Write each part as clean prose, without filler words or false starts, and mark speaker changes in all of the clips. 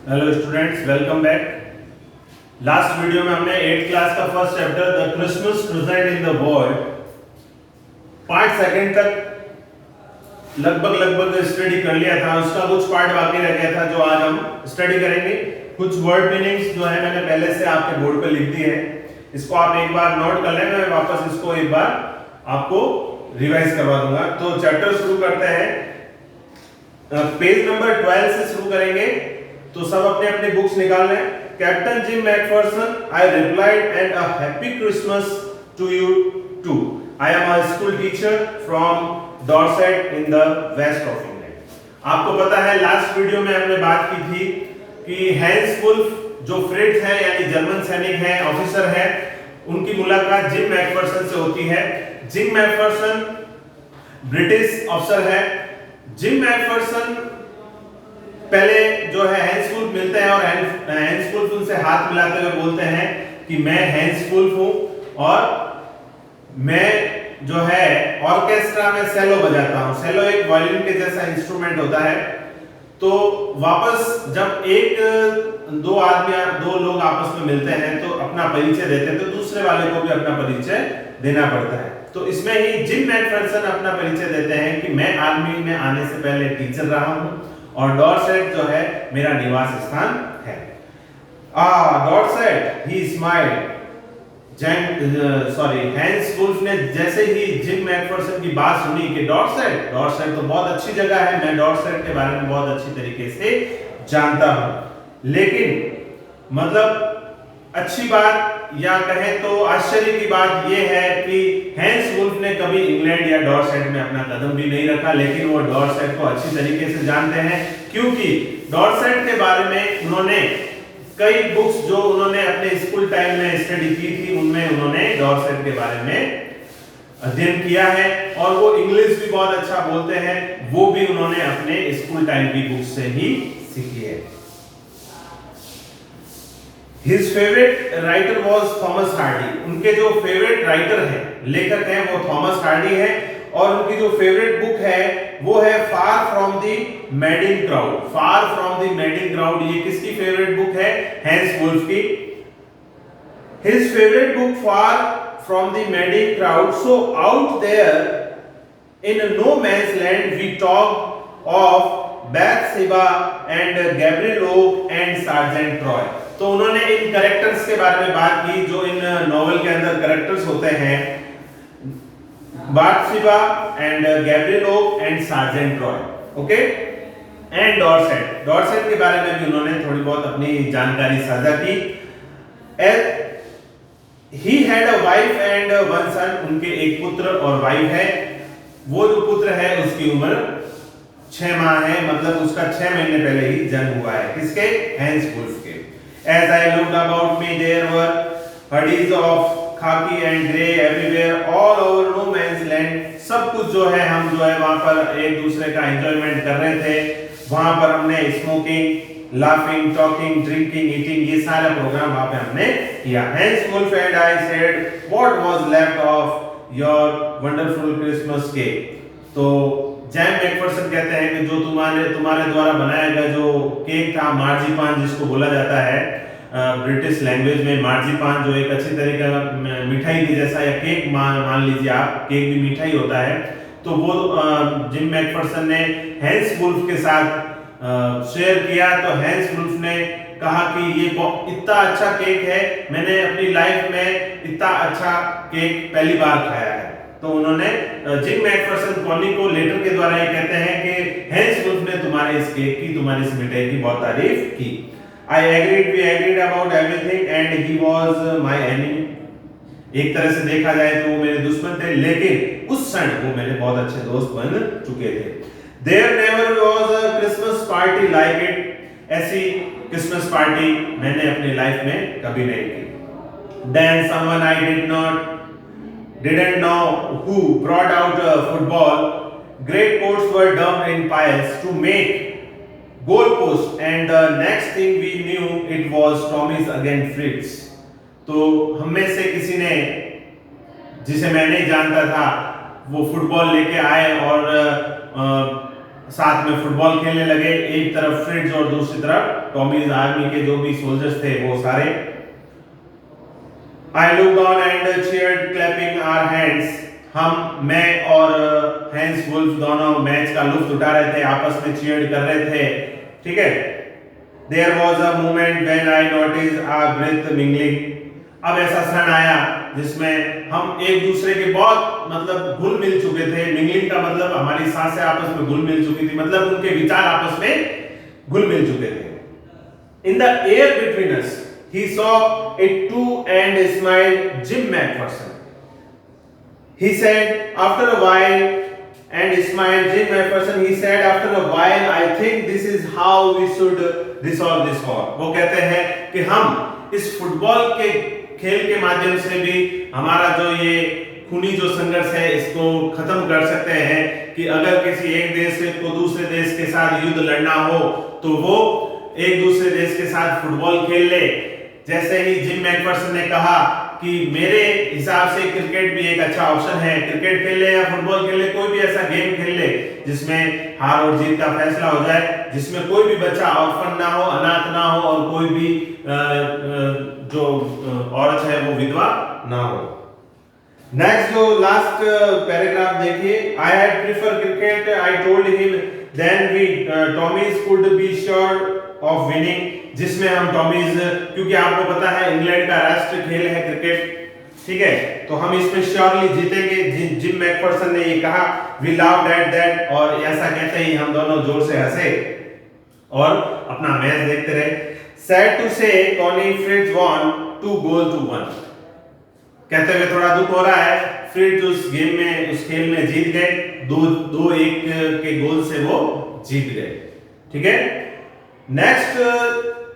Speaker 1: Hello students, welcome back. Last video में हमने 8th class का first chapter the Christmas present in the world part second तक लगभग study कर लिया था। उसका कुछ पार्ट बाकी रह गया था जो आज हम स्टडी करेंगे। कुछ वर्ड मीनिंग्स जो है मैंने पहले से आपके बोर्ड पे लिख दी है, इसको आप एक बार नोट कर लें। मैं वापस इसको एक बार आपको रिवाइज करवा दूंगा। तो चैप्टर शुरू करते हैं, पेज नंबर 12 से शुरू करेंगे। तो सब अपने अपने बुक्स निकाल लें। Captain Jim McPherson, I replied and a happy Christmas to you too. I am a school teacher from Dorset in the west of England. आपको पता है लास्ट वीडियो में हमने बात की थी कि हैंस वुल्फ जो फ्रिट्ज है यानी जर्मन सैनिक है, ऑफिसर है, उनकी मुलाकात जिम मैकफर्सन से होती है। जिम मैकफर्सन ब्रिटिश अफसर है। जिम मैकफर्सन पहले जो है हैंस वुल्फ मिलते हैं और हैंस वुल्फ उनसे हाथ मिलाते हुए बोलते हैं कि मैं हैंस वुल्फ हूं और मैं जो है ऑर्केस्ट्रा में सेलो बजाता हूं। सेलो एक वायलिन के जैसा इंस्ट्रूमेंट होता है। तो वापस जब दो लोग आपस में मिलते हैं तो अपना परिचय देते हैं, तो दूसरे वाले को भी अपना परिचय देना पड़ता है। तो इसमें ही जिम मैकफर्सन अपना परिचय देते हैं कि मैं आर्मी में आने से पहले टीचर रहा हूं और डॉर्सेट जो है मेरा निवास स्थान है। Dorset, he smiled. Hans Wolf ने जैसे ही जिम मैकफर्सन की बात सुनी कि डॉर्सेट तो बहुत अच्छी जगह है, मैं डॉर्सेट के बारे में बहुत अच्छी तरीके से जानता हूं। लेकिन मतलब अच्छी बात या कहें तो आश्चर्य की बात यह है कि हैंस वुल्फ ने कभी इंग्लैंड या डॉर्सेट में अपना कदम भी नहीं रखा, लेकिन वो डॉर्सेट को अच्छी तरीके से जानते हैं क्योंकि डॉर्सेट के बारे में उन्होंने कई बुक्स जो उन्होंने अपने स्कूल टाइम में स्टडी की थी, उनमें उन्होंने डॉर्सेट के बारे में अध्ययन किया है और वो इंग्लिश भी बहुत अच्छा बोलते हैं। वो भी उन्होंने अपने स्कूल टाइम की बुक से ही सीखी है। His favorite writer was Thomas Hardy. उनके जो फेवरेट राइटर हैं, लेखक हैं, वो थॉमस हार्डी है और उनकी जो फेवरेट बुक है वो है far from the madding crowd. Far from the madding crowd ये किसकी फेवरेट बुक है? हैंस वुल्फ की। His favorite book far from the madding crowd. So out there in no man's land we talk of Bathsheba and Gabriel Oak and Sergeant Troy. तो उन्होंने इन characters के बारे में बात की जो इन नॉवेल के अंदर कैरेक्टर्स होते हैं, Bathsheba and Gabriel Oak and Sergeant Troy, okay, and Dorset के बारे में भी उन्होंने थोड़ी बहुत अपनी जानकारी साझा की। He had a wife and one son. उनके एक पुत्र और वाइफ है। वो जो पुत्र है उसकी उम्र 6 माह है, मतलब उसका 6 महीने पहले ही जन्म हुआ है। किसके? हैंस वुल्फ के। As I looked about me, there were hoodies of khaki and grey everywhere, all over no man's land. सब कुछ जो है हम जो है वहां पर एक दूसरे का एंजॉयमेंट कर रहे थे। वहां पर हमने smoking, laughing, talking, drinking, eating, ये सारा प्रोग्राम वहां पे हमने किया। Hence Wolf and I said, what was left of your wonderful Christmas cake? तो जैम मैकफर्सन कहते हैं कि जो तुम्हारे द्वारा बनाया गया जो केक था, मार्जिपान जिसको बोला जाता है ब्रिटिश लैंग्वेज में, मार्जिपान जो एक अच्छी तरीके का मिठाई की जैसा या केक मान लीजिए आप, केक भी मिठाई होता है। तो वो जिम मैकफर्सन ने हैंस वुल्फ के साथ शेयर किया। तो हैंस वुल्फ ने कहा कि ये इतना अच्छा केक है, मैंने अपनी लाइफ में इतना अच्छा केक पहली बार खाया है। तो उन्होंने जिम मैकफर्सन कॉनी को लेटर के द्वारा ये कहते हैं कि हैंस वुल्फ ने तुम्हारे इस केक की, तुम्हारी इस मिठाई की बहुत तारीफ की। I agreed, we agreed about everything and he was my enemy. एक तरह से देखा जाए तो वो मेरे दुश्मन थे, लेकिन उस क्षण वो मेरे बहुत अच्छे दोस्त बन चुके थे। There never was a Christmas party like it. ऐसी क्रिसमस पार्टी मैंने अपनी लाइफ में कभी नहीं की। Then someone I didn't know who brought out a football. Great coats were dumped in piles to make goalpost, and the next thing we knew it was Tommy's against Fritz. तो हम में से किसी ने, जिसे मैं नहीं जानता था, वो फुटबॉल लेके आए और साथ में फुटबॉल खेलने लगे, एक तरफ फ्रिट्ज और दूसरी तरफ टॉमीज आर्मी के जो भी सोल्जर्स थे वो सारे। I looked on and cheered clapping our hands, मैं और हैंस वुल्फ दोनों मैच का लुत्फ उठा रहे थे, आपस में चीयर्ड कर रहे थे, ठीक है। There was a moment when I notice our breath mingling, अब ऐसा क्षण आया जिसमें हम एक दूसरे के बहुत मतलब घुल मिल चुके थे। मिंगलिंग का मतलब हमारी सांसें आपस में घुल मिल चुकी थी, मतलब उनके विचार आपस में घुल मिल चुके थे। In the air between us he saw it too and smiled Jim McPherson. He said after a while and smiled Jim McPherson. He said after a while I think this is how we should resolve this war. वो कहते हैं कि हम इस football के खेल के माध्यम से भी हमारा जो ये खूनी जो संघर्ष है इसको खत्म कर सकते हैं कि अगर किसी एक देश को दूसरे देश के साथ युद्ध लड़ना हो तो वो एक दूसरे देश के साथ फुटबॉल खेल ले। जैसे ही जिम मैकफर्सन ने कहा कि मेरे हिसाब से क्रिकेट भी एक अच्छा ऑप्शन है, क्रिकेट खेल ले या फुटबॉल खेल ले, कोई भी ऐसा गेम खेल ले जिसमें हार और जीत का फैसला हो जाए, जिसमें कोई भी बच्चा ऑर्फन ना हो, अनाथ ना हो और कोई भी जो औरत है वो विधवा ना हो। नेक्स्ट जो लास्ट पैराग्राफ देखिए, I had prefer cricket, I told him, then we Tommies could be sure of winning, जिसमें हम टॉमीज, क्योंकि आपको पता है इंग्लैंड का राष्ट्रीय खेल है क्रिकेट, ठीक है, तो हम इसमें श्योरली जीतेंगे। जिम मैकफर्सन ने ये कहा, वी लाव्ड एट दैट, और ऐसा कहते ही हम दोनों जोर से हंसे और अपना मैच देखते रहे। सैड टू से कॉनी फ्रिट्ज वॉन 2-1, कहते हुए थोड़ा दुख हो रहा है, फ्रिट्ज उस गेम में उस खेल में जीत गए, 2-1 के गोल से वो जीत गए, ठीक है। नेक्स्ट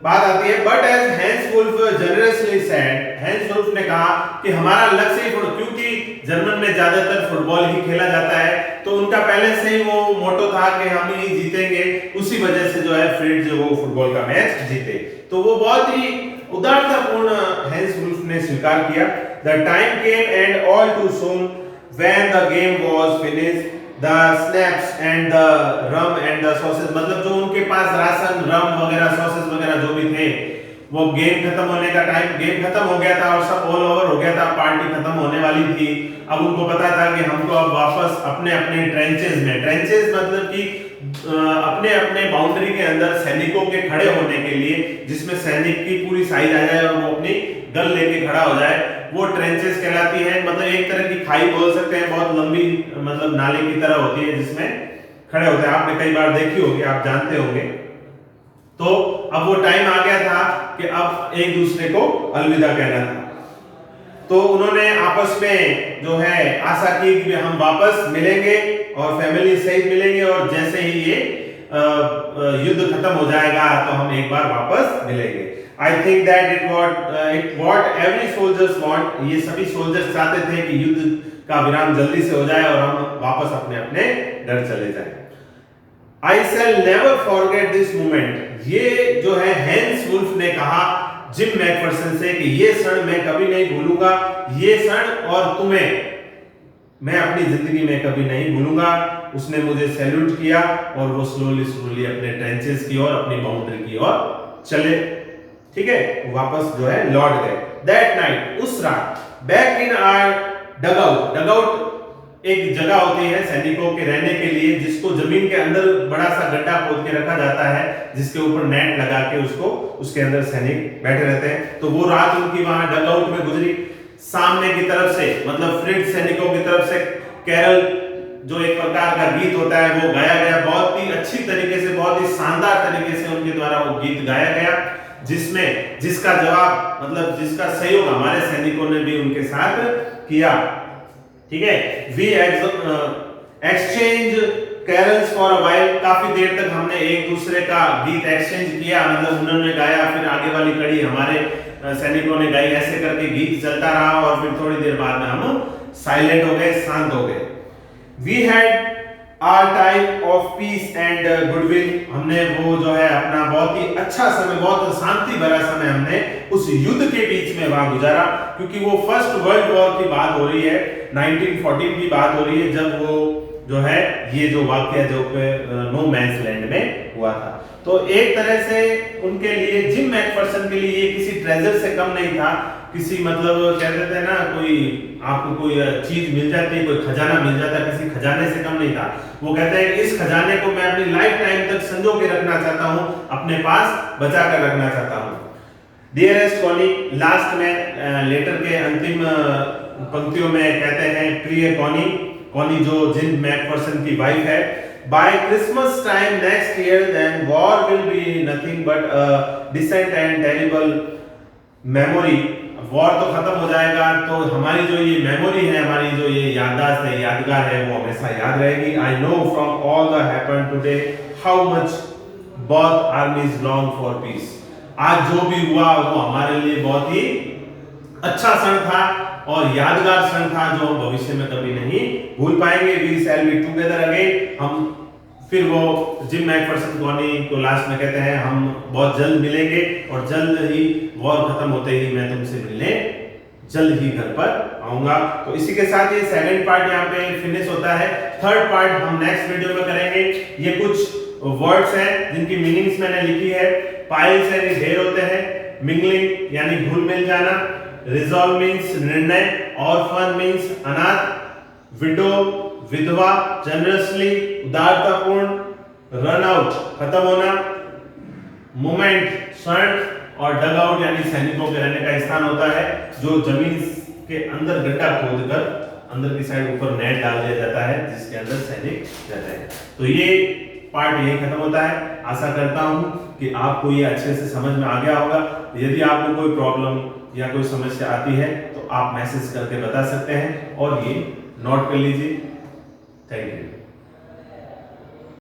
Speaker 1: बात आती है, but as Hans Wolf generously said, Hans Wolf ने कहा कि हमारा लक्ष्य ही, क्योंकि जर्मन में ज्यादातर फुटबॉल ही खेला जाता है तो उनका पहले से ही वो मोटो था कि हम ही जीतेंगे, उसी वजह से जो है फ्रिट्ज वो फुटबॉल का मैच जीते। तो वो बहुत ही उदारतापूर्ण हैंस वुल्फ ने स्वीकार किया। The time came and all too soon when the game was finished, the snaps and the rum and the sauces, मतलब जो उनके पास राशन, रम वगैरह, सॉसेस वगैरह जो भी थे, वो गेम खत्म होने का टाइम, गेम खत्म हो गया था और सब ऑल ओवर हो गया था, पार्टी खत्म होने वाली थी। अब उनको पता था कि हमको अब वापस अपने अपने ट्रेंचेस में, ट्रेंचेस मतलब कि अपने अपने बाउंड्री के अंदर सैनिकों के खड़े होने के लिए, जिसमें सैनिक की पूरी साइज आ जाए और वो अपनी गन लेके खड़ा हो जाए, वो ट्रेंचेस कहलाती है। मतलब एक तरह की खाई बोल सकते हैं, बहुत लंबी मतलब नाले की तरह होती है जिसमें खड़े होते हैं, आपने कई बार देखी होगी, आप जानते होंगे। तो अब वो टाइम आ गया था कि अब एक दूसरे को अलविदा कहना था, तो उन्होंने आपस में जो है आशा की कि हम वापस मिलेंगे और फैमिली सहित मिलेंगे, और जैसे ही ये युद्ध खत्म हो जाएगा तो हम एक बार वापस मिलेंगे। I think that it what every soldiers want, ये सभी सोल्जर्स चाहते थे कि युद्ध का विराम जल्दी से हो जाए और हम वापस अपने अपने घर चले जाएं। I shall never forget this moment, ये जो है हैंस वुल्फ ने कहा जिम मैकफर्सन से कि ये क्षण मैं कभी नहीं भूलूंगा, ये क्षण और तुम्हें मैं अपनी जिंदगी में कभी नहीं भूलूंगा। उसने मुझे सैल्यूट किया और वो स्लोली स्लोली अपने ट्रेंचेस की ओर, अपनी बाउंड्री की ओर चले, ठीक है, वापस जो है लौट गए। दैट नाइट, उस रात, back in our dugout, dugout एक जगह होती है सैनिकों के रहने के लिए, जिसको जमीन के अंदर बड़ा सा गड्ढा खोद के रखा जाता है, जिसके ऊपर नेट लगा के उसको उसके अंदर सैनिक बैठे रहते हैं। तो वो रात उनकी वहां डगआउट में गुजरी। सामने की तरफ से मतलब फ्रिट्ज सैनिकों की तरफ से कैरल, जो एक प्रकार का गीत होता है, वो गाया गया, बहुत ही अच्छी तरीके से, बहुत ही शानदार तरीके से उनके द्वारा वो गीत गाया गया, जिसमें जिसका जवाब मतलब जिसका सहयोग हमारे सैनिकों ने भी उनके साथ किया, ठीक है। We exchange carols for a while, काफी देर तक हमने एक दूसरे का गीत एक्सचेंज किया, मतलब उन्होंने गाया, फिर आगे वाली कड़ी हमारे सैनिकों ने गाई, ऐसे करके गीत चलता रहा और फिर थोड़ी देर बाद में हम साइलेंट हो गए, शांत हो गए। We had our time of peace and goodwill, हमने वो जो है अपना बहुत ही अच्छा समय, बहुत शांति भरा समय हमने उस युद्ध के बीच में वहां गुजारा, क्योंकि वो फर्स्ट वर्ल्ड वॉर की बात हो रही है, 1914 की बात हो रही है, जब वो जो है ये जो वाकया जो नो मैंस लैंड में हुआ था। तो एक तरह से उनके लिए जिम मैकफर्सन के लिए ये किसी ट्रेजर से कम नहीं था, किसी मतलब कह देते हैं ना कोई आपको कोई चीज मिल जाती है, कोई खजाना मिल जाता है, किसी खजाने से कम नहीं था। वो कहते हैं इस खजाने को मैं अपनी लाइफ टाइम तक संजो के रखना चाहता हूँ, अपने पास बचा कर रखना चाहता हूँ। डियरेस्ट कॉनी, लास्ट में लेटर के अंतिम पंक्तियों में कहते हैं प्रिय कॉनी, कॉनी जो जिम मैकफर्सन की वाइफ है, by Christmas time next year then war will be nothing but a distant and terrible memory। War तो खत्म हो जाएगा तो हमारी जो ये मेमोरी है, हमारी जो ये याददाश्त है, यादगार है, वो हमेशा याद रहेगी। I know from all the happened today how much both armies long for peace। आज जो भी हुआ वो हमारे लिए बहुत ही अच्छा क्षण था और यादगार क्षण था जो हम भविष्य में कभी नहीं भूल पाएंगे। We shall be together again. हम फिर वो जिम मैकफर्सन कॉनी को लास्ट में कहते हैं हम बहुत जल्द मिलेंगे और जल्द ही वॉर खत्म होते ही मैं तुमसे मिलने जल्द ही घर पर आऊंगा। तो इसी के साथ ये सेकंड पार्ट यहाँ पे फिनिश होता है। थर्ड पार्ट हम नेक्स्ट वीडियो में करेंगे। ये कुछ वर्ड्स हैं जिनकी मीनिंग्स मैंने लिखी है। पाइल्स यानी ढेर होते हैं, मिंगलिंग यानी घुल मिल जाना, रिजॉल्व मीन्स निर्णय, ऑर्फन मीन्स अनाथ, विडो विधवा, जनरसली उदारतापूर्ण, रन आउट खत्म होना, मोमेंट क्षण, और डग आउट यानी सैनिकों के रहने का स्थान होता है जो जमीन के अंदर गड्ढा खोदकर अंदर की साइड ऊपर नेट डाल दिया जाता है जिसके अंदर सैनिक रहते हैं। तो ये पार्ट यही खत्म होता है। आशा करता हूं कि आपको ये अच्छे से समझ में आ गया होगा। यदि आपको कोई प्रॉब्लम या कोई समस्या आती है तो आप मैसेज करके बता सकते हैं और ये नोट कर लीजिए। Thank you.